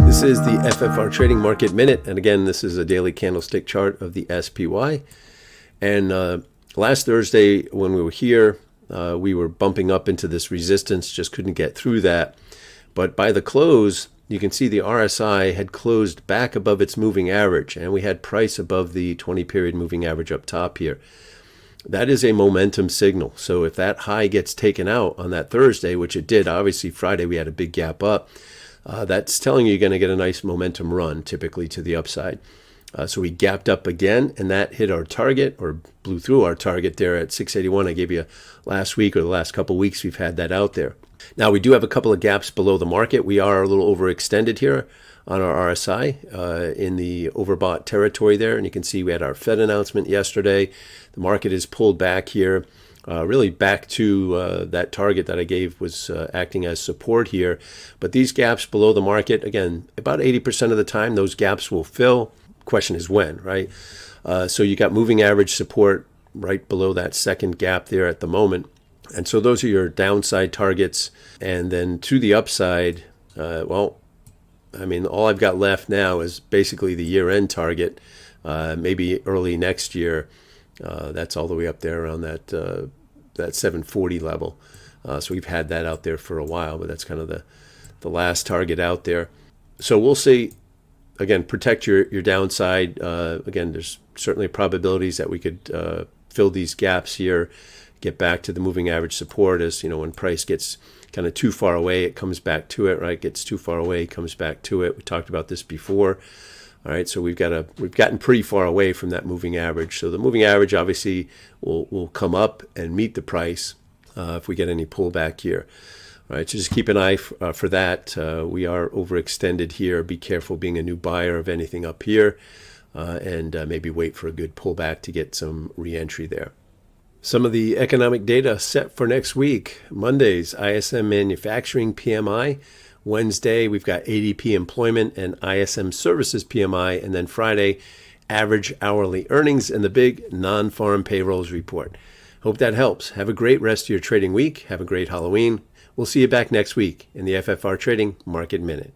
This is the FFR Trading Market Minute, and again, this is a daily candlestick chart of the SPY. And last Thursday when we were here, we were bumping up into this resistance, just couldn't get through that. But by the close, you can see the RSI had closed back above its moving average, and we had price above the 20-period moving average up top here. That is a momentum signal. So if that high gets taken out on that Thursday, which it did, obviously Friday we had a big gap up, that's telling you you're going to get a nice momentum run, typically to the upside. So we gapped up again, and that hit our target, or blew through our target there at 681. I gave you last week, or the last couple of weeks we've had that out there. Now we do have a couple of gaps below the market. We are a little overextended here on our RSI in the overbought territory there. And you can see we had our Fed announcement yesterday. The market is pulled back here. Really back to that target that I gave was acting as support here. But these gaps below the market, again, about 80% of the time, those gaps will fill. Question is when, right? So you got moving average support right below that second gap there at the moment. And so those are your downside targets. And then to the upside, well, I mean, all I've got left now is basically the year-end target, maybe early next year. That's all the way up there around that 740 level. So we've had that out there for a while, but that's kind of the last target out there. So we'll see. Again, protect your downside. Again, there's certainly probabilities that we could fill these gaps here, get back to the moving average support. As you know, when price gets kind of too far away, it comes back to it, right? Gets too far away, comes back to it. We talked about this before. All right, so we've gotten pretty far away from that moving average. So the moving average obviously will come up and meet the price if we get any pullback here. All right, so just keep an eye for that. We are overextended here. Be careful being a new buyer of anything up here, and maybe wait for a good pullback to get some re-entry there. Some of the economic data set for next week. Monday's ISM manufacturing PMI. Wednesday, we've got ADP employment and ISM services PMI. And then Friday, average hourly earnings and the big non-farm payrolls report. Hope that helps. Have a great rest of your trading week. Have a great Halloween. We'll see you back next week in the FFR Trading Market Minute.